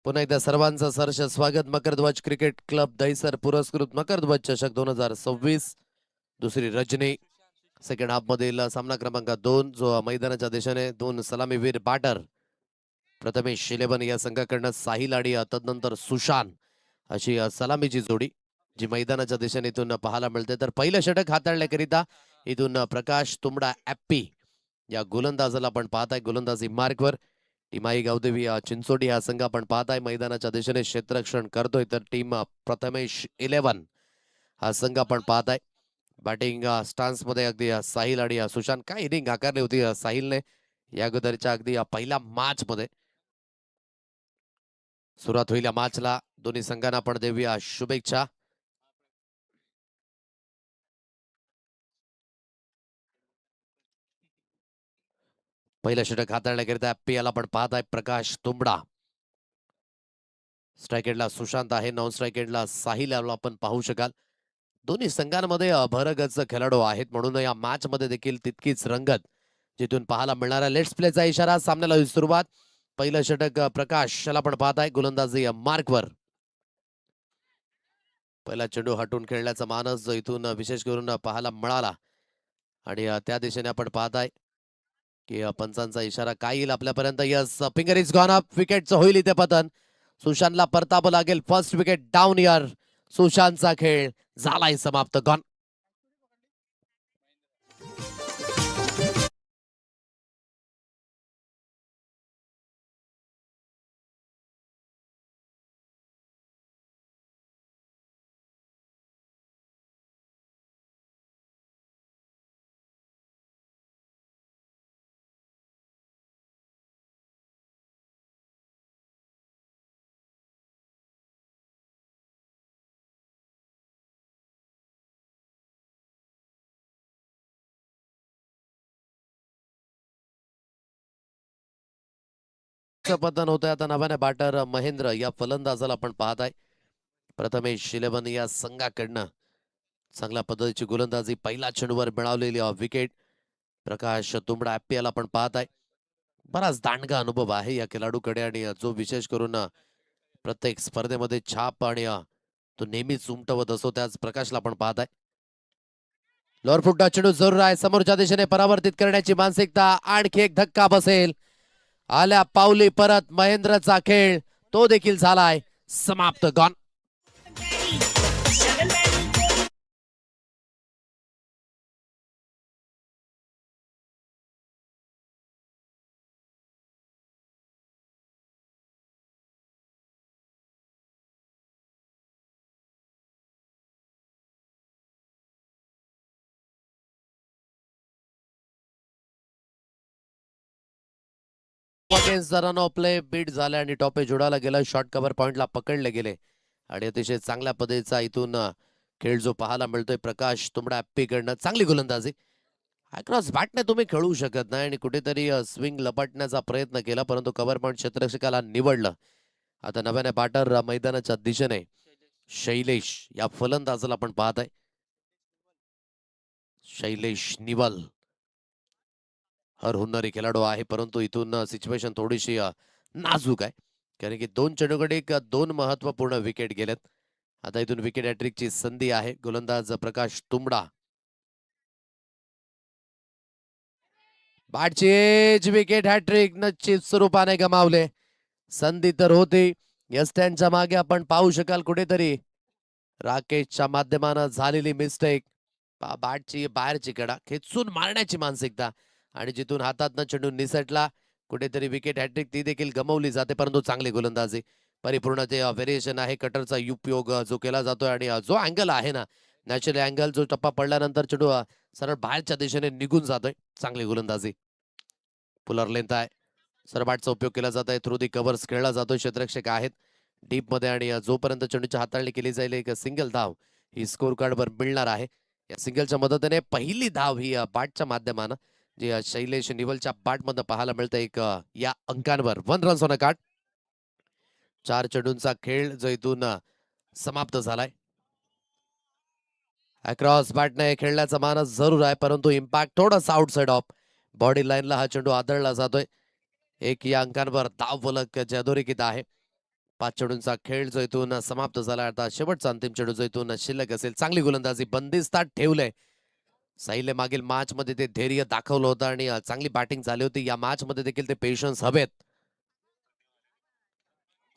पुन्हा एकदा सर्वांचं सहर्ष स्वागत. मकरध्वज क्रिकेट क्लब दहिसर पुरस्कृत मकरध्वज चषक 2026 दुसरी रजनी. सेकंड हाफ मधील सामना क्रमांक 2 जो मैदानाच्या दिशेने दोन सलामीवीर बॅटर प्रथमेश शिलेबन या संघाकडनं साहिल आणि तदनंतर सुशांत अशी सलामीची जोडी जी मैदानाच्या दिशेने इथून पाहायला मिळते. तर पहिलं षटक हाताळण्याकरिता इथून प्रकाश तुंबडा ॲप्पी या गोलंदाजाला आपण पाहताय. गोलंदाजी मार्कवर टिमाई गावदेवी चिंचोडी हा संघ आपण पाहताय मैदानाच्या दिशेने क्षेत्ररक्षण करतोय. तर टीम प्रथमेश 11 हा संघ आपण पाहताय. बॅटिंग स्टान्स मध्ये अगदी साहिल आणि सुशांत. काय इनिंग आकारली होती साहिलने या अगोदरच्या अगदी पहिल्या मॅच मध्ये. सुरुवात होईल या मॅचला. दोन्ही संघांना आपण देऊया शुभेच्छा. पहिलं षटक हाताळण्याकरिता ॲप्पी याला आपण पाहताय प्रकाश तुंबडा. स्ट्राईक एंडला सुशांत आहे. नॉन स्ट्राईक एंडला साहिल याला आपण पाहू शकाल. दोन्ही संघांमध्ये भरगच खेळाडू आहेत म्हणून या मॅच मध्ये देखील तितकीच रंगत जिथून पाहायला मिळणार आहे. लेट्स प्लेचा इशारा. सामन्याला सुरुवात. पहिलं षटक प्रकाश याला आपण पाहताय गोलंदाजी मार्कवर. पहिला चेंडू हटून खेळण्याचा मानस जो इथून विशेष करून पाहायला मिळाला आणि त्या दिशेने आपण पाहताय की पंचांचा इशारा काय येईल आपल्यापर्यंत. Yes, finger is gone up. विकेटचं होईल इथे पतन. सुशांतला परतावं लागेल. फर्स्ट विकेट डाऊन यार. सुशांतचा खेळ झालाय समाप्त. गॉन. पतन होतंय आता नव्याने बॅटर महेंद्र या फलंदाजाला आपण पाहताय. प्रथमेश शिलेबन या संघाकडनं चांगल्या पद्धतीची गोलंदाजी. पहिला चेंडूवर मिळवलेली विकेट. प्रकाश तुंबडा ॲप्पी याला आपण पाहताय. बराच दांडगा अनुभव आहे या खेळाडूकडे आणि जो विशेष करून प्रत्येक स्पर्धेमध्ये छाप आणि तो नेहमीच उमटवत असतो त्याच प्रकाशला आपण पाहताय. लोअर फुटचा चेंडू जरूर आहे. समोरच्या दिशेने परावर्तित करण्याची मानसिकता. आणखी एक धक्का बसेल. आल्या पावली परत महेंद्रचा खेळ तो देखील झालाय समाप्त. गॉन. रन ऑफ प्ले बीट झाले आणि टॉपे जोडायला गेला. शॉर्ट कव्हर पॉइंटला पकडले गेले आणि अतिशय चांगल्या पद्धतीचा इथून खेळ जो पाहायला मिळतोय प्रकाश तुंबडा ॲप्पीकडनं. चांगली गोलंदाजी. अक्रॉस बॅटने तुम्ही खेळू शकत नाही आणि कुठेतरी स्विंग लपटण्याचा प्रयत्न केला परंतु कव्हर पॉइंट क्षेत्ररक्षकाला निवडलं. आता नव्याने बॅटर मैदानाच्या दिशेने शैलेश या फलंदाजाला आपण पाहत आहे. शैलेश निवल हर हुन्नरी खेळाडू आहे परंतु इथून सिच्युएशन थोडीशी नाजूक आहे कारण की दोन चेंडूकडे दोन महत्वपूर्ण विकेट गेलेत. आता इथून विकेट हॅट्रिकची संधी आहे. गोलंदाज प्रकाश तुंबडा. बॅटची एज विकेट हॅट्रिक निश्चित स्वरूपाने गमावले. संधी तर होती. यस्टॅनच्या मागे आपण पाहू शकाल कुठेतरी राकेशच्या माध्यमानं झालेली मिस्टेक. बॅटची बाहेरची कडा खेचून मारण्याची मानसिकता आणि जिथून हातातनं चेंडू निसटला कुठेतरी विकेट हॅट्रिक ती देखील गमावली जाते परंतु चांगली गोलंदाजी. परिपूर्ण ते व्हेरिएशन आहे. कटरचा उपयोग जो केला जातोय आणि जो अँगल आहे ना नॅचरल अँगल जो टप्पा पडल्यानंतर चेंडू सरळ बाहेरच्या दिशेने निघून जातोय. चांगली गोलंदाजी. पुलर लेंथ आहे. सरबाटचा उपयोग केला जात आहे. थ्रू दी कव्हर्स खेळला जातोय. क्षेत्ररक्षक आहेत डीप मध्ये आणि जोपर्यंत चेंडूची हाताळणी केली जाईल एक सिंगल धाव ही स्कोर कार्डवर मिळणार आहे. या सिंगलच्या मदतीने पहिली धाव ही बॅटच्या माध्यमानं जी शैलेश निवलच्या बॅटमध्ये पाहायला मिळतं एक या अंकांवर 1 रन्स ऑन अ कार्ड. 4 चेंडूंचा खेळ जो इथून समाप्त झालाय. अक्रॉस बॅटने खेळण्याचा मानस जरूर आहे परंतु इम्पॅक्ट थोडासा आउटसाइड ऑफ बॉडी लाईनला हा चेंडू आदळला जातोय. एक या अंकांवर धाव फलक अधोरेखित आहे. 5 चेंडूंचा खेळ जो इथून समाप्त झाला. आता शेवटचा अंतिम चेंडू जो इथून शिल्लक असेल. चांगली गोलंदाजी बंदिस्तात ठेवलंय साईले. मागील मॅच मध्ये ते धैर्य दाखवलं होतं आणि चांगली बॅटिंग झाली होती. या मॅच मध्ये देखील ते पेशन्स हवेत.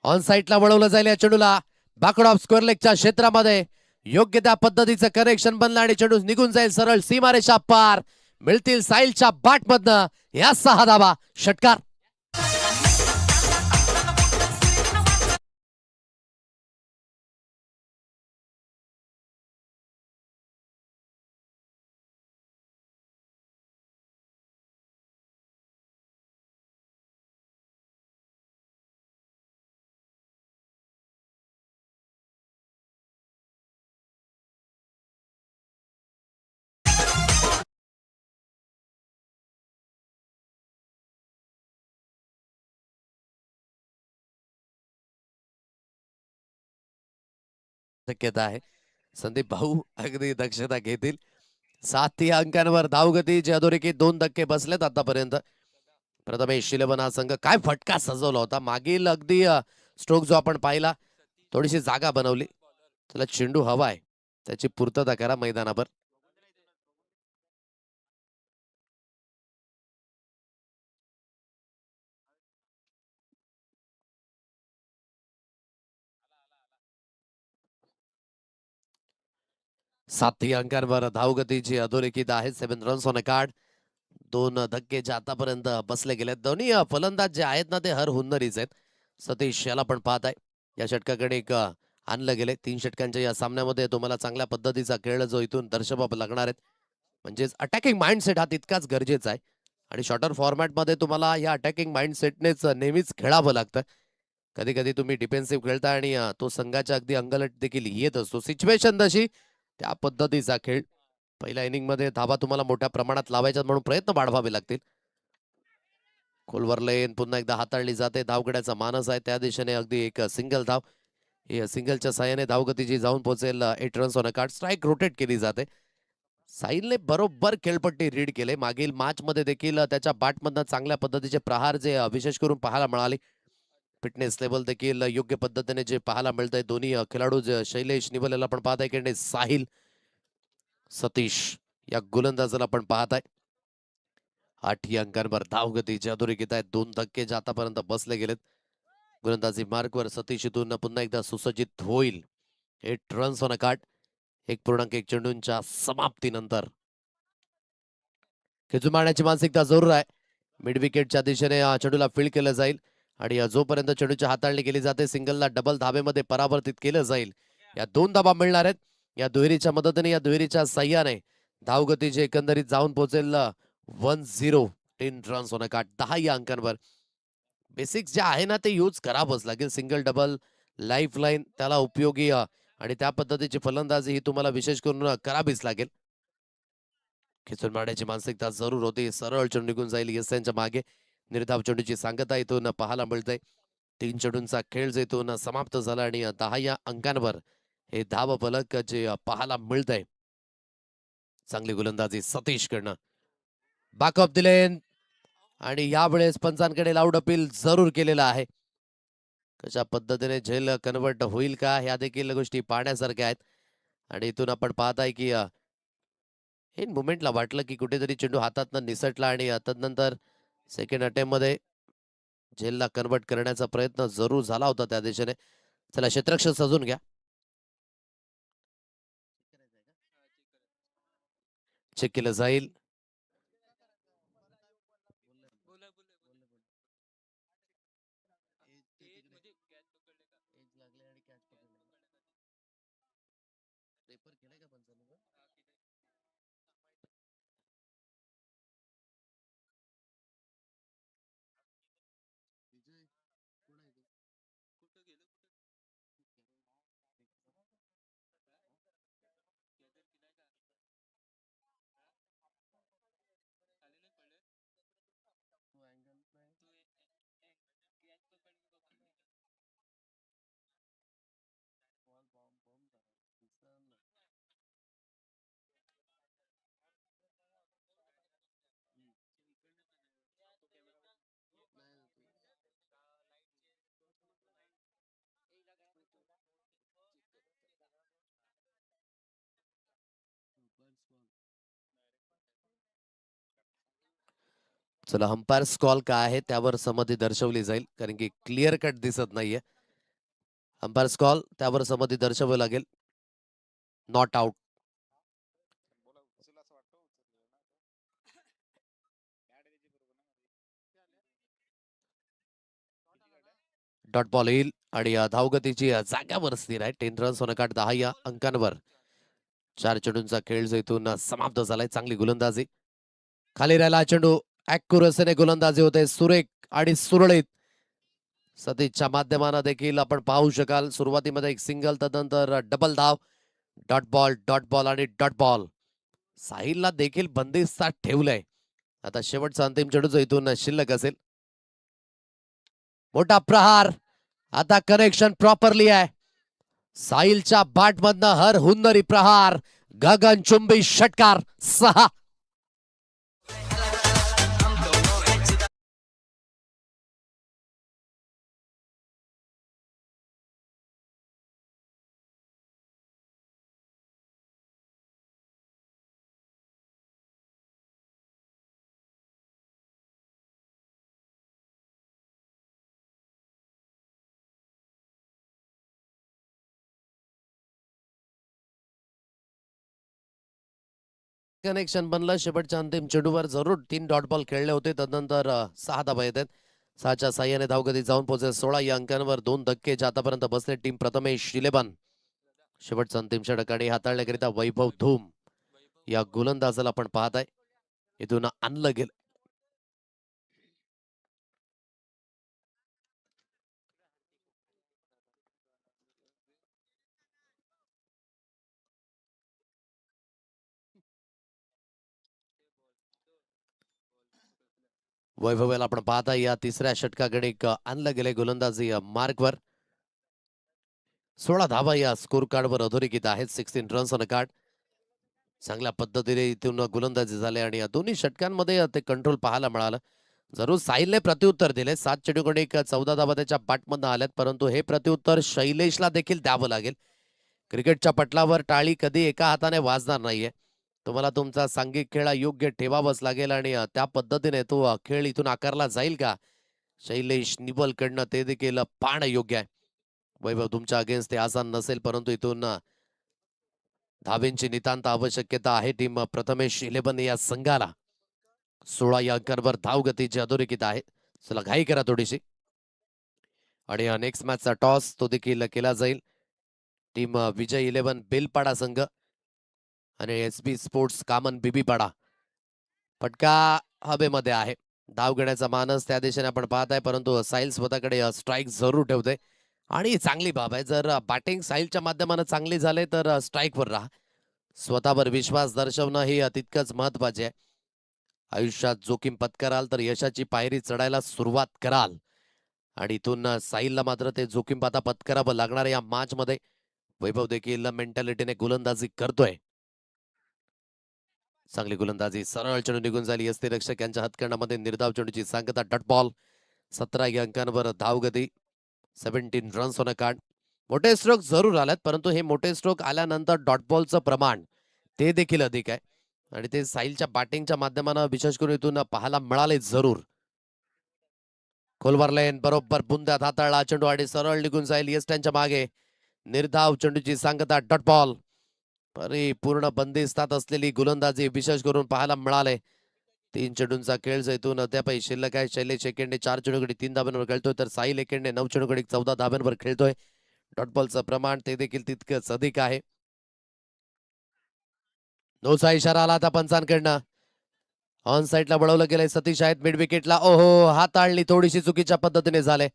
ऑन साईडला वळवलं जाईल या चेंडूला. बॅकवर्ड ऑफ स्क्वेअर लेगच्या क्षेत्रामध्ये योग्य त्या पद्धतीचं कनेक्शन बनलं आणि चेंडू निघून जाईल सरळ सीमारेषा पार. मिळतील साईलच्या बॅटमधनं या 6 धावा. षटकार. शक्यता आहे. संदीप भाऊ अगदी दक्षता घेतील. 7 या अंकांवर धावगती जे अधोरेखित 2 धक्के बसलेत आतापर्यंत. प्रथमेश शिलवन हा संघ काय फटका सजवला होता. मागील अगदी स्ट्रोक जो आपण पाहिला थोडीशी जागा बनवली. त्याला चेंडू हवाय त्याची पूर्तता करा मैदानावर. सातही अंकांवर धावगतीची अधोरेखित आहे. 7 रन्स ऑन अ कार्ड. 2 धक्के जे आतापर्यंत बसले गेलेत. दोन्ही फलंदाज जे आहेत ना ते हर हुन्नरीच आहेत. सतीश याला पण पाहत आहे. या षटकाकडे एक आणलं गेले. 3 षटकांच्या या सामन्यामध्ये तुम्हाला चांगल्या पद्धतीचा खेळ जो इथून दर्शवावा लागणार आहेत. म्हणजेच अटॅकिंग माइंडसेट हा तितकाच गरजेचा आहे. आणि शॉर्टर फॉर्मॅटमध्ये तुम्हाला या अटॅकिंग माइंडसेटनेच नेहमीच खेळावं लागतं. कधी कधी तुम्ही डिफेन्सिव्ह खेळता आणि तो संघाच्या अगदी अंगलट देखील येत असतो. सिच्युएशन तशी त्या पद्धतीचा खेळ. पहिल्या इनिंगमध्ये धाबा तुम्हाला मोठ्या प्रमाणात लावायच्यात म्हणून प्रयत्न वाढवावे लागतील. खोलवर लेन पुन्हा एकदा हाताळली जाते. धावगड्याचा मानस आहे त्या दिशेने अगदी एक सिंगल धाव. या सिंगलच्या साह्याने धावगतीची जाऊन पोहोचेल 8 runs on a card. Strike rotate केली जाते. साहिलने बरोबर खेळपट्टी रीड केले. मागील मॅच मध्ये देखील त्याच्या बॅटमधनं चांगल्या पद्धतीचे प्रहार जे विशेष करून पाहायला मिळाले. फिटनेस लेवल देखील योग्य पद्धतीने जे पाहायला मिळतंय. दोन्ही खेळाडू शैलेश निवलेला पण पाहताय की साहिल सतीश या गोलंदाजाला पण पाहताय. 8 अंकांवर धावगतीची अधोरेखित आहेत. 2 धक्के जे आतापर्यंत बसले गेलेत. गोलंदाजी मार्कवर सतीश इथून पुन्हा एकदा सुसज्जित होईल. 8 रन्स ऑन अ कार्ड. 1.1 चेंडूंच्या समाप्तीनंतर खेचून मारण्याची मानसिकता जरूर आहे. मिड विकेटच्या दिशेने चेंडूला फील्ड केलं जाईल आणि जोपर्यंत चेंडूची हाताळणी केली जाते सिंगलला डबल धाबेमध्ये परावर्तित केलं जाईल. या 2 धाबा मिळणार आहेत. या दुहेरीच्या मदतीने या दुहेरीच्या सह्याने धावगतीचे एकंदरीत जाऊन पोहोचेल 1-0. 10 रन्स ऑन अ कार्ड. 10 या अंकांवर बेसिक्स जे आहे ना ते यूज करावंच लागेल. सिंगल डबल लाईफ लाईन त्याला उपयोगी आणि त्या पद्धतीची फलंदाजी ही तुम्हाला विशेष करून करावीच लागेल. खेचून मारण्याची मानसिकता जरूर होती. सरळ चेंडू निघून जाईल एसएनच्या मागे. निर्धाव चेंडूची सांगता इथून पाहायला मिळते. 3 चेंडूंचा खेळ जो इथून समाप्त झाला आणि 10 या अंकांवर हे धाव फलक जे पाहायला मिळतंय. चांगली गोलंदाजी सतीश कडनं. बॅकअप दिले आणि यावेळेस पंचांकडे लाऊड अपील जरूर केलेला आहे. कशा पद्धतीने झेल कन्वर्ट होईल का ह्या देखील गोष्टी पाहण्यासारख्या आहेत. आणि इथून आपण पाहताय की इन मुमेंटला वाटलं की कुठेतरी चेंडू हातातनं निसटला आणि तदनंतर सेकंड अटेम्प्ट मध्ये झेलला कन्वर्ट करण्याचा प्रयत्न जरूर झाला होता त्या दिशेने. चला क्षेत्ररक्षण सजून घ्या. चेक केलं जाईल. चला, अंपायर्स कॉल काय आहे त्यावर सहमती दर्शवली जाईल, कारण की क्लिअर कट दिसत नाहीये. अंपायर्स कॉल त्यावर सहमती दर्शवावी लागेल. Not out. डॉट बॉल येईल आणि धावगतीची जाग्यावर स्थिर आहे. 10 रन्स होणं 10 या अंकांवर. 4 चेंडूंचा खेळ जो इथून समाप्त झालाय. चांगली गोलंदाजी. खाली राहिला चेंडू. ऍक्युरसीने गोलंदाजी होते. सुरेख आणि सुरळीत. सतीशच्या माध्यमानं देखील आपण पाहू शकाल. सुरुवातीमध्ये एक सिंगल, तदनंतर डबल धाव. डॉट बॉल आणि डॉट बॉल. साहिलला देखील बंदिस्तात ठेवलंय. आता शेवटचा अंतिम चेंडू जो इथून शिल्लक असेल. मोठा प्रहार. आता कनेक्शन प्रॉपरली आहे. साहिलच्या बॅटमधनं हर हुन्नरी प्रहार. गगनचुंबी षटकार. 6. कनेक्शन बनलं. शेवटच्या अंतिम चेंडूवर जरूर 3 डॉट बॉल खेळले होते. तदनंतर 6 धाबा येतात. 6च्या साह्याने धावगती जाऊन पोहोचेल 16 या अंकांवर. 2 धक्के जे आतापर्यंत बसले टीम प्रथमेश 11. शेवटचा अंतिम षटक आणि हाताळण्याकरिता वैभव धूम या गोलंदाजाला आपण पाहताय. इथून आणलं गेलं. वैभवेला आपण पाहता या तिसऱ्या षटकाकडे आणलं गेले गोलंदाजी मार्कवर. 16 धावा या स्कोर कार्डवर अधोरेखित आहेत. 16 रन्स ऑन कार्ड. चांगल्या पद्धतीने इथून गोलंदाजी झाले आणि या दोन्ही षटकांमध्ये ते कंट्रोल पाहायला मिळालं. जरूर साहिलने प्रत्युत्तर दिले. 7 चेंडूकडे 14 धावा त्याच्या बॅटमधनं आल्यात, परंतु हे प्रत्युत्तर शैलेशला देखील द्यावं लागेल. क्रिकेटच्या पटलावर टाळी कधी एका हाताने वाजणार नाहीये. तुम्हाला तुमचा सांघिक खेळ योग्य ठेवावाच लागेल आणि त्या पद्धतीने तो खेळ इथून आकारला जाईल का शैलेश निबलकडनं ते देखील पाहणं योग्य आहे. वैभव तुमच्या अगेन्स्ट ते आसान नसेल, परंतु इथून धावेंची नितांत आवश्यकता आहे टीम प्रथमेश 11 या संघाला. 16 या अंकांवर धावगतीची अधोरेखित आहे. चला, घाई करा थोडीशी. आणि नेक्स्ट मॅचचा टॉस तो देखील केला जाईल. टीम विजय 11 बेलपाडा संघ आणि SB स्पोर्ट्स कामन बीबीपाडा. फटका हवेमध्ये आहे. धाव घेण्याचा मानस त्या दिशेने आपण पाहत आहे, परंतु साहिल स्वतःकडे स्ट्राईक जरूर ठेवते आणि चांगली बाब आहे. जर बॅटिंग साहिलच्या माध्यमानं चांगली झाले तर स्ट्राईकवर राहा. स्वतःवर विश्वास दर्शवणं हे तितकंच महत्वाचे आहे. आयुष्यात जोखीम पत्कराल तर यशाची पायरी चढायला सुरुवात कराल आणि इथून साहिलला मात्र ते जोखीम आता पत्करावं लागणार. या मॅच मध्ये वैभव देखील मेंटॅलिटीने गोलंदाजी करतोय. चांगली गोलंदाजी. सरळ चेंडू निघून झाली. यष्टीरक्षक यांच्या हातकंडामध्ये निर्धाव चेंडूची सांगता. Dot ball. 17 या अंकांवर धावगती. 17 रन्स ऑन कार्ड. मोठे स्ट्रोक जरूर आल्यात, परंतु हे मोठे स्ट्रोक आल्यानंतर डॉट बॉलचं प्रमाण ते देखील अधिक आहे आणि ते साहिलच्या बॅटिंगच्या माध्यमानं विशेष करून इथून पाहायला मिळाले जरूर. खोलवर लेन बरोबर बुंद्यात हाताळला चेंडू आणि सरळ निघून जाईल यस्टनच्या मागे. निर्धाव चेंडूची सांगता. Dot ball. परिपूर्ण बंदिस्तात असलेली गोलंदाजी विशेष करून पाहायला मिळाले. 3 चेंडूंचा खेळ जैतून अद्यापही शिल्लक आहे. शैलेश एकेंडे 4 चेंडूकडे 3 धाब्यांवर खेळतोय, तर साहिल एकेंडे 9 चेंडूकडे 14 धाब्यांवर खेळतोय. डॉट बॉलचं प्रमाण ते देखील तितकंच अधिक आहे. नोचा इशारा आला आता पंचांकडनं. ऑन साईडला वळवलं गेलंय. सतीश आहेत मिड विकेटला. ओहो, हाताळली थोडीशी चुकीच्या पद्धतीने झाले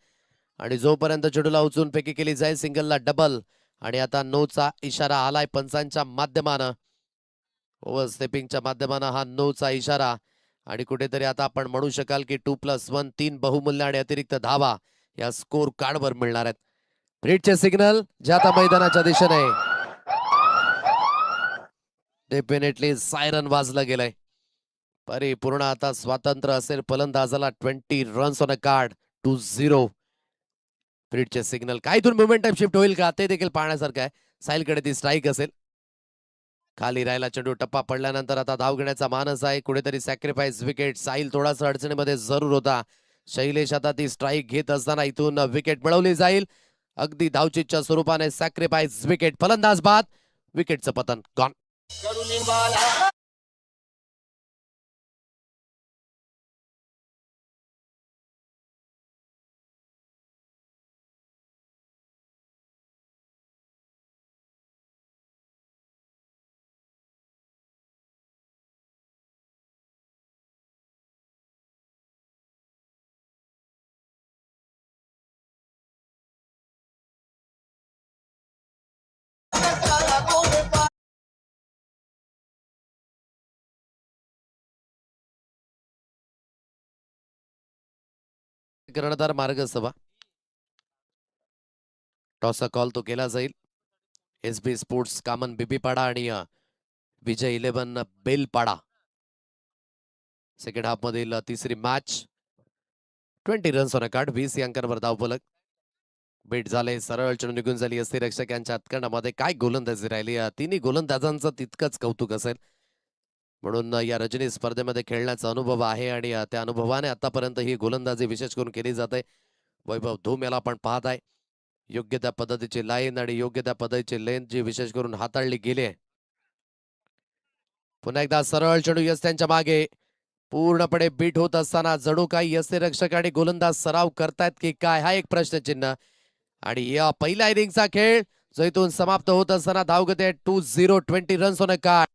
आणि जोपर्यंत चेंडूला उचलून फेकी केली जाईल सिंगलला डबल. आणि आता नोचा इशारा आलाय पंचांच्या माध्यमानं. ओव्हर स्टेपिंगच्या माध्यमानं हा नोचा इशारा आणि कुठेतरी आता आपण म्हणू शकाल की 2+1 3 बहुमूल्य आणि अतिरिक्त धावा या स्कोर कार्डवर मिळणार आहेत. ब्रिटचे सिग्नल जे आता मैदानाच्या दिशेने डेफिनेटली सायरन वाजलं गेलंय. परिपूर्ण आता स्वातंत्र्य असेल फलंदाजाला. 20 रन्स ऑन अ कार्ड. 2-0. ब्रिटचे सिग्नल. काय इथून मोमेंटम शिफ्ट होईल का ते देखील पाहण्यासारखं आहे. साहिलकडे ती स्ट्राईक असेल. खाली राहिला चेंडू, टप्पा पडल्यानंतर आता धाव घेण्याचा मानस आहे. कुठेतरी सॅक्रिफाईस विकेट. साहिल थोडासा अडचणीमध्ये जरूर होता. शैलेश आता ती स्ट्राईक घेत असताना इथून विकेट मिळवली जाईल. अगदी धावचीच्या स्वरूपाने सॅक्रिफाईस विकेट. फलंदाज बाद. विकेटचं पतन गॉन. कर्णधार मार्गसभा. टॉसचा कॉल तो केला जाईल. SB स्पोर्ट्स कामन बीबीपाडा आणि विजय 11 बेलपाडा. सेकंड हाफ मधील तिसरी match. 20 runs on a card. 20 अंकांवर धावफलक. बेट झाले. सरळ चेंडू निघून झाली असते रक्षकांच्या हातकंडामध्ये. काय गोलंदाजी राहिली. तिन्ही गोलंदाजांचं तितकंच कौतुक असेल. म्हणून या रजनी स्पर्धेमध्ये खेळण्याचा अनुभव आहे आणि त्या अनुभवाने आतापर्यंत ही गोलंदाजी विशेष करून केली जाते. वैभव धूम याला आपण पाहत आहे. योग्य त्या पद्धतीची लाईन आणि योग्य त्या पद्धतीची लेंथ जी विशेष करून हाताळली गेली आहे. पुन्हा एकदा सरळ चेंडू यस्त्यांच्या मागे. पूर्णपणे बीट होत असताना जणू काही यष्टीरक्षक आणि गोलंदाज सराव करतायत की काय, हा एक प्रश्नचिन्ह. आणि या पहिल्या इनिंगचा खेळ जो इथून समाप्त होत असताना धावगती 2-0. 20 रन्स ऑन अ कार्ड.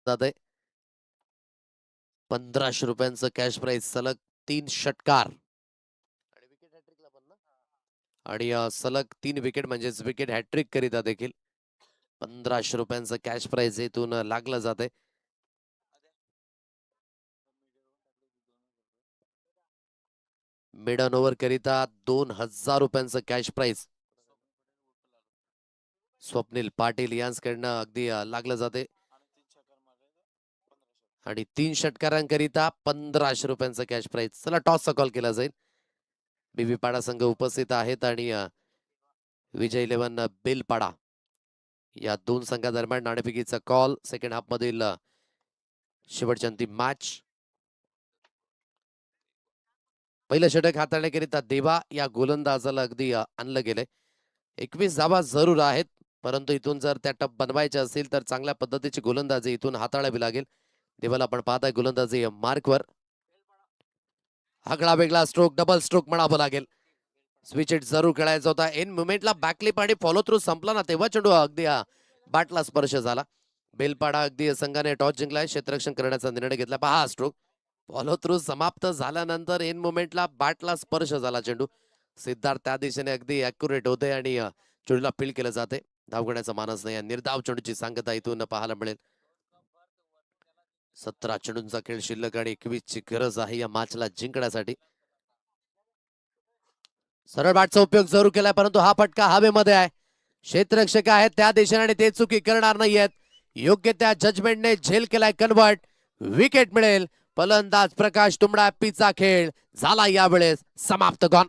जाते 1500 रुपयांचं कॅश प्राइज. सलग 3 षटकार आणि विकेट हॅट्रिकला पण ना. आणि सलग 3 विकेट म्हणजेच विकेट हॅट्रिक करिता देखील 1500 रुपयांचं कॅश प्राइज इथून लागलं जाते. मिडन ओव्हर करिता 2000 रुपयांचं कॅश प्राइज स्वप्नील पाटील यांच्याकडनं अगदी लागलं जाते. आणि 3 षटकारांकरिता 1500 रुपयांचा कॅश प्राइज. चला टॉसचा कॉल केला जाईल. बीबीपाडा संघ उपस्थित आहेत आणि विजय 11 बेलपाडा या दोन संघादरम्यान नाणेफेकीचा कॉल. सेकंड हाफ मधील शेवटची अंतिम मॅच. पहिलं षटक हाताळण्याकरिता देवा या गोलंदाजाला अगदी आणलं गेलंय. 21 धावा जरूर आहेत, परंतु इथून जर त्या टप बनवायच्या असतील तर चांगल्या पद्धतीची गोलंदाजी इथून हाताळावी लागेल. देवाला आपण पाहताय गोलंदाजी मार्कवर. आगळा वेगळा स्ट्रोक, डबल स्ट्रोक म्हणावं लागेल. स्विच इट जरूर खेळायचा होता. इन मुमेंटला बॅकलिप आणि फॉलो थ्रू संपला ना, तेव्हा चेंडू अगदी बॅटला स्पर्श झाला. बेलपाडा अगदी संघाने टॉस जिंकलाय, क्षेत्ररक्षण करण्याचा निर्णय घेतला. पहा स्ट्रोक फॉलो थ्रू समाप्त झाल्यानंतर इन मुमेंटला बॅटला स्पर्श झाला चेंडू. सिद्धार्थ त्या दिशेने अगदी अॅक्युरेट होते आणि चेंडूला फील्ड केलं जाते. धाव घेण्याचा मानस नाही. निर्धाव चेंडूची सांगता इथून पाहायला मिळेल. 17 चेंडूंचा खेळ शिल्लक आणि 21 ची गरज आहे या मॅचला जिंकण्यासाठी. सरळ बॅटचा उपयोग जरूर केलाय, परंतु हा फटका हवेमध्ये आहे. क्षेत्ररक्षक आहेत त्या दिशेने आणि ते चुकी करणार नाहीयेत. योग्य त्या जजमेंटने झेल केलाय कन्वर्ट. विकेट मिळेल. फलंदाज प्रकाश तुंबडा पीचा खेळ झाला यावेळेस समाप्त. गॉन.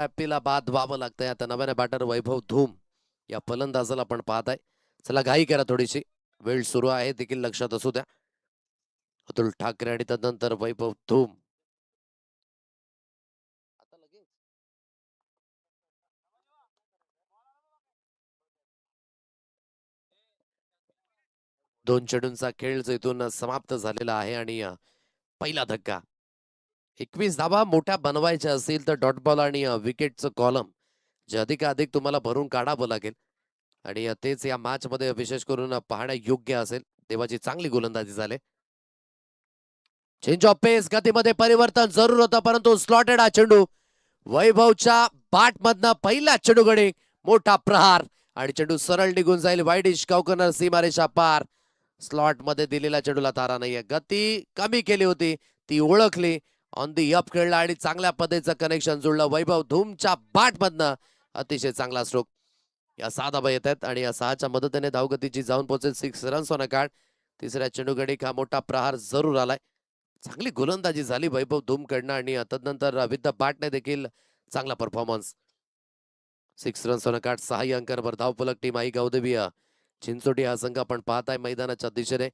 हॅपीला बाद व्हावं लागतंय. आता नव्याने बॅटर वैभव धूम या फलंदाजाला आपण पाहताय. चला घाई करा थोडीशी, वेळ सुरू आहे देखील लक्षात असू द्या. अतुल ठाकरे आणि त्यानंतर वैभव धूम. दोन चेंडूंचा खेळ जो इथून समाप्त झालेला आहे आणि पहिला धक्का. 21 धावा मोठ्या बनवायच्या असतील तर डॉट बॉल आणि विकेटचं कॉलम जे अधिकाधिक तुम्हाला भरून काढावं लागेल आणि तेच या मॅच मध्ये विशेष करून पाहण्या योग्य असेल. देवाची चांगली गोलंदाजी झाली. चेंज ऑफ पेस, गतीमध्ये परिवर्तन जरूर होतं, परंतु स्लॉटेड हा चेंडू. वैभवच्या बाट मधनं पहिला चेंडू गडी मोठा प्रहार आणि चेंडू सरळ निघून जाईल. वाईडिश कॉर्नर सीमारेषा पार. स्लॉट मध्ये दिलेल्या चेंडूला तारा नाहीये. गती कमी केली होती, ती ओळखली. ऑन दी अप खेळला आणि चांगल्या पद्धतीचं कनेक्शन जुळलं. वैभव धूमच्या बाट मधनं अतिशय चांगला स्ट्रोक. या 6 धाबा येत आहेत आणि या 6च्या मदतीने धावगतीची जाऊन पोहोचेल 6 रन्स ऑन अ कार्ड. तिसऱ्या चेंडू गडी हा मोठा प्रहार जरूर आलाय. चांगली गोलंदाजी झाली वैभव धूमकडनं आणि तदनंतर विद द बॅटने देखील चांगला performance. 6 runs on a card. 6 अंकांवर धावफलक. टीम आई गावदेवी चिंचोटी हा संघ आपण पाहताय मैदानाच्या दिशेने.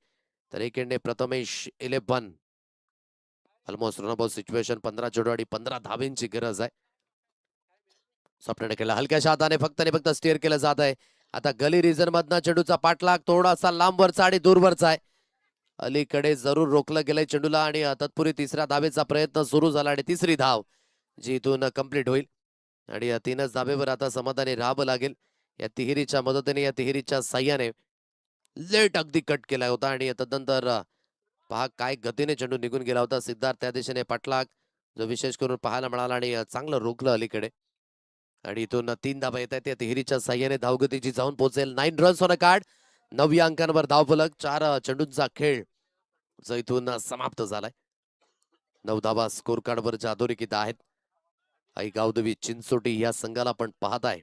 तर एकेंडे प्रथमेश 11 ऑलमोस्ट रनआउट सिच्युएशन. 15 चेंडू आणि 15 धावेंची गरज आहे. स्वप्नाने केला हलक्याशा हाताने फक्त आणि फक्त स्टेअर केलं जात आहे. आता गली रिझन मधनं चेंडूचा पाठलाग थोडासा लांबवरचा आणि दूरवरचा आहे. अलीकडे जरूर रोखलं गेलंय चेंडूला आणि तत्पूर्वी तिसऱ्या धावेचा प्रयत्न सुरू झाला आणि तिसरी धाव जी इथून कंप्लीट होईल आणि या 3च धावेवर आता समाधानी राहावं लागेल. या तिहेरीच्या मदतीने, या तिहेरीच्या साह्याने लेट अगदी कट केला होता आणि तदनंतर पहा काय गतीने चेंडू निघून गेला होता. सिद्धार्थ त्या दिशेने पाठलाग जो विशेष करून पाहायला मिळाला आणि चांगलं रोखलं अलीकडे आणि इथून 3 धावा येत आहेत. त्या तिहेरीच्या साह्याने धावगतीची जाऊन पोहोचेल. 9 रन्स ऑन अ कार्ड. 9 अंकांवर धावफलक. 4 चेंडूंचा खेळ जो इथून समाप्त झालाय. 9 धावा स्कोर कार्डवर अधोरेखित आहेत. आई गावदेवी चिंचोटी या संघाला पण पाहताय.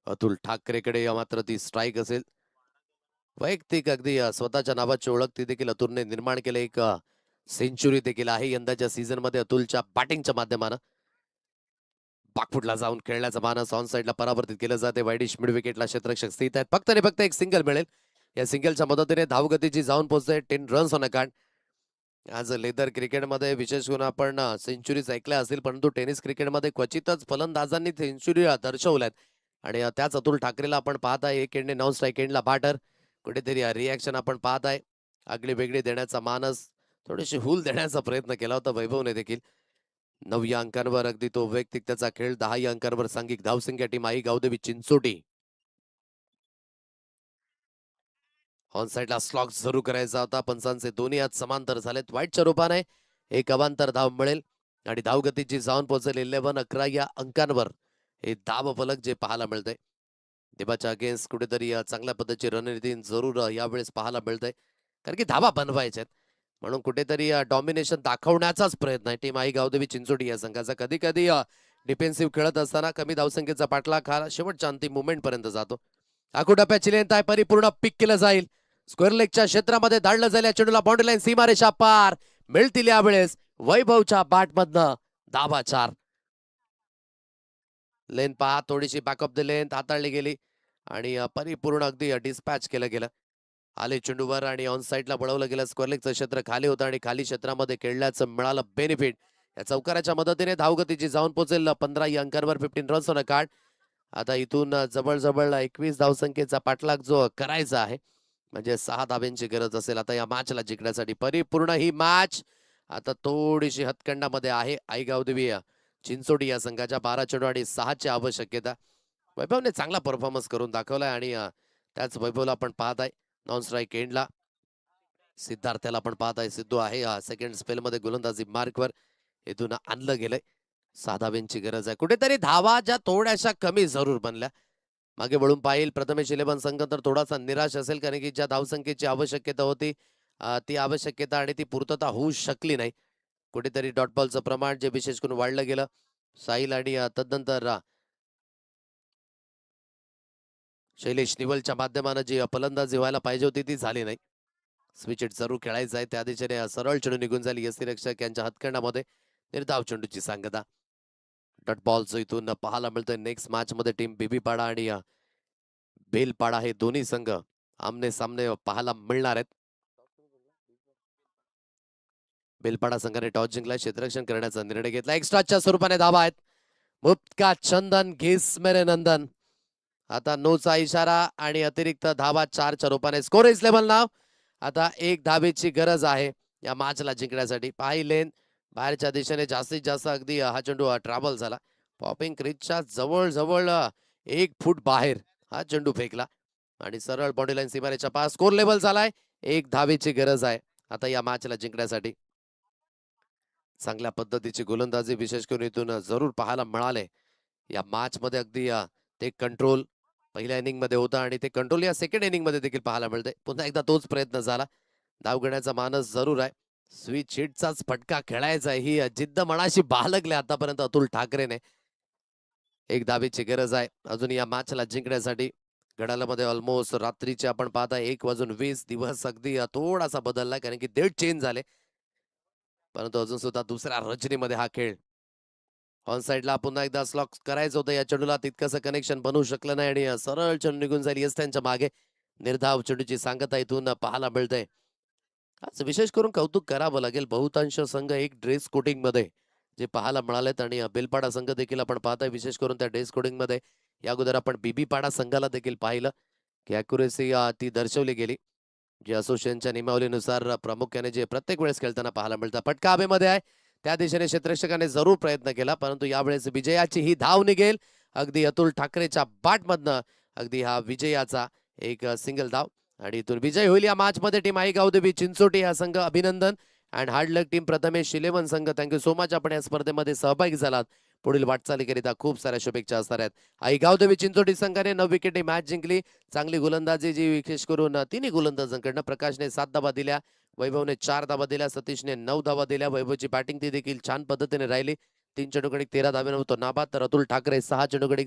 अतुल ठाकरेकडे मात्र ती स्ट्राईक असेल. वैयक्तिक अगदी स्वतःच्या नावाची ओळख ती देखील अतुलने निर्माण केले. एक सेंचुरी देखील आहे यंदाच्या सीझन मध्ये अतुलच्या बॅटिंगच्या माध्यमानं. बाकफुटला जाऊन खेळण्याचा मानस ऑन साईडला परावर्तित केलं जाते. वाईडिश मिड विकेटला क्षेत्ररक्षक स्थित आहेत. फक्त आणि फक्त एक सिंगल मिळेल. या सिंगलच्या मदतीने धावगतीची जाऊन पोहोचते. 10 रन्स ऑन अ कार्ड. आज लेदर क्रिकेटमध्ये विशेष करून आपण सेंचुरीज ऐकल्या असतील, परंतु टेनिस क्रिकेटमध्ये क्वचितच फलंदाजांनी सेंचुरी दर्शवल्यात आणि त्याच अतुल ठाकरेला आपण पाहताय. एक एंडने 9 स्ट्राईक एंडला बॅटर. कुठेतरी रिॲक्शन आपण पाहताय. आगळी वेगळी देण्याचा मानस, थोडीशी हूल देण्याचा प्रयत्न केला होता वैभवने देखील. 9 अंकांवर अगदी तो वैयक्तिक त्याचा खेळ. 10 अंकांवर सांघिक धावसंख्या team I Gavdevi Chinchoti. On साइडला स्लॉग सुरू करायचा होता. पंचांचे दोन्ही हात समांतर झालेत. वाईटच्या रूपाने एक अवांतर धाव मिळेल आणि धावगतीची जाऊन पोहोचेल 11-11 या अंकांवर. हे धाव फलक जे पाहायला मिळतंय दिबाच्या अगेन्स्ट कुठेतरी चांगल्या पद्धतीची रणनीती जरूर यावेळेस पाहायला मिळतंय. कारण की धावा बनवायच्या आहेत म्हणून कुठेतरी डॉमिनेशन दाखवण्याचाच प्रयत्न आहे टीम आई गावदेवी चिंचोटी या संघाचा. कधी कधी डिफेन्सिव्ह खेळत असताना कमी धावसंख्येचा पाठलाग हा शेवटच्या अंतिम मुवमेंट पर्यंत जातो. आकुटप्प्याची लेंथ आहे परिपूर्ण पिक केलं जाईल. स्क्वेअर लेगच्या क्षेत्रामध्ये धाडलं जाईल. या चेंडूला बाउंड्री लाईन सीमारेषा पार मिळतील यावेळेस वैभवच्या बॅटमधनं धावा 4. लेन पहा थोडीशी बॅकअप द लेंथ हाताळली गेली आणि परिपूर्ण अगदी डिस्पॅच केलं गेलं. आले चेंडूवर आणि ऑन साईडला वळवलं गेलं. स्क्वेअर लेगचं क्षेत्र खाली होतं आणि खाली क्षेत्रामध्ये खेळल्याचं मिळालं बेनिफिट. या चौकाराच्या मदतीने धावगतीची जाऊन पोहोचेल 15 या अंकांवर 15 रन्स ऑन अ कार्ड. आता इथून जवळ 21 धावसंख्येचा पाठलाग जो करायचा आहे म्हणजे 6 धाब्यांची गरज असेल आता या मॅचला जिंकण्यासाठी. परिपूर्ण ही मॅच आता थोडीशी हतकंडामध्ये आहे आई गावदेवी चिंचोटी या संघाच्या. 12 चेंडू आणि 6ची आवश्यकता. वैभवने चांगला परफॉर्मन्स करून दाखवलाय आणि त्याच वैभवला आपण पाहत आहे नॉन स्ट्राईक एंडला. सिद्धार्थ्याला आपण पाहत आहे. सिद्धू आहे सेकंड स्पेलमध्ये गोलंदाजी मार्कवर. इथून आणलं गेलंय. 6 धाब्यांची गरज आहे. कुठेतरी धावा ज्या थोड्याशा कमी जरूर बनल्या. मागे वळून पाहिल प्रथमेश 11 संघ तर थोडासा निराश असेल कारण की ज्या धावसंख्येची आवश्यकता होती ती आवश्यकता आणि ती पूर्तता होऊ शकली नाही. कुठेतरी डॉट बॉलचं प्रमाण जे विशेष करून वाढलं गेलं. साहिल आणि तदनंतर शैलेश निवलच्या माध्यमानं जी फलंदाजी व्हायला पाहिजे होती ती झाली नाही. स्विच इट जरूर खेळायचं आहे. त्या दिशेने सरळ चेंडू निघून जाईल यष्टीरक्षक यांच्या हातखंडामध्ये. निर्धाव चेंडूची सांगता. डॉट बॉलचं इथून पाहायला मिळतोय. नेक्स्ट मॅच मध्ये टीम बीबीपाडा आणि बेलपाडा हे दोन्ही संघ आमने सामने पाहायला मिळणार आहेत. बेलपाडा संघाने टॉस जिंकला. क्षेत्ररक्षण करण्याचा निर्णय घेतला. एक्स्ट्राच्या स्वरूपाने धावा आहेत. मुक्का चंदन घेस मेरे नंदन. आता नोचा इशारा आणि अतिरिक्त धावा 4च्या रूपाने. स्कोर इज लेव्हल नाव. आता 1 धावेची गरज आहे या मॅचला जिंकण्यासाठी. पाहिलेन बाहेरच्या दिशेने जास्तीत जास्त अगदी हा चेंडू ट्रॅव्हल झाला. पॉपिंग क्रीजच्या जवळ 1 फूट बाहेर हा चेंडू फेकला आणि सरळ बॉडी लाईन सीमारेच्या पास. स्कोर लेव्हल झालाय. 1 धावेची गरज आहे आता या मॅचला जिंकण्यासाठी. चांगल्या पद्धतीची गोलंदाजी विशेष करून इथून जरूर पाहायला मिळाले या मॅच मध्ये. अगदी ते कंट्रोल पहिल्या इनिंग मध्ये होता आणि ते कंट्रोल या सेकंड इनिंग मध्ये देखील पाहायला मिळते. पुन्हा एकदा तोच प्रयत्न झाला. धाव घेण्याचा मानस जरूर आहे. स्विच हिटचाच फटका खेळायचा आहे ही जिद्द मनाशी बाळगली आतापर्यंत अतुल ठाकरेने. 1 धावेची गरज आहे अजून या मॅचला जिंकण्यासाठी. घड्याळामध्ये ऑलमोस्ट रात्रीचे आपण पाहता 1:20 दिवस अगदी थोडासा बदलला कारण की डेट चेंज झाले परंतु अजून सुद्धा दुसऱ्या रचनेमध्ये हा खेळ. ऑन साइडला पुन्हा एकदा स्लॉक करायचं होतं या चेंडूला. तितकंसं कनेक्शन बनवू शकलं नाही आणि सरळ चेंडू निघून जाईल यस त्यांच्या मागे. निर्धाव चेंडूची सांगता इथून पाहायला मिळतंय. आज विशेष करून कौतुक करावं लागेल. बहुतांश संघ एक ड्रेस कोटिंग मध्ये जे पाहायला मिळालेत आणि बेलपाडा संघ देखील आपण पाहताय विशेष करून त्या ड्रेस कोडिंग मध्ये. या अगोदर आपण बीबीपाडा संघाला देखील पाहिलं की अॅक्युरेसी ती दर्शवली गेली जी असोसिएशनच्या नियमावलीनुसार प्रामुख्याने जे प्रत्येक वेळेस खेळताना पाहायला मिळतं. फटका हवेमध्ये आहे. त्या दिशेने क्षेत्ररक्षकाने जरूर प्रयत्न केला परंतु यावेळेस विजयाची ही धाव निघेल अगदी अतुल ठाकरेच्या बॅटमधनं. अगदी हा विजयाचा एक सिंगल धाव आणि इथून विजय होईल या मॅच मध्ये. टीम आई गावदेवी चिंचोटी हा संघ अभिनंदन and hard luck. Team Prathamesh 11 संघ थँक्यू सो मच आपण या स्पर्धेमध्ये सहभागी झालात. पुढील वाटचालीकरिता खूप साऱ्या शुभेच्छा असणार आहेत. आई गावदेवी चिंचोटी संघाने 9 विकेटने मॅच जिंकली. चांगली गोलंदाजी जी विशेष करून तिन्ही गोलंदाजांकडनं. प्रकाशने 7 धावा दिल्या. वैभवने 4 धावा दिल्या. सतीशने 9 धावा दिल्या. वैभवची बॅटिंग ती देखील छान पद्धतीने राहिली. 3 चेंडूगडी 13 धावेने होतो नाबाद तर अतुल ठाकरे 6 चेंडूगडी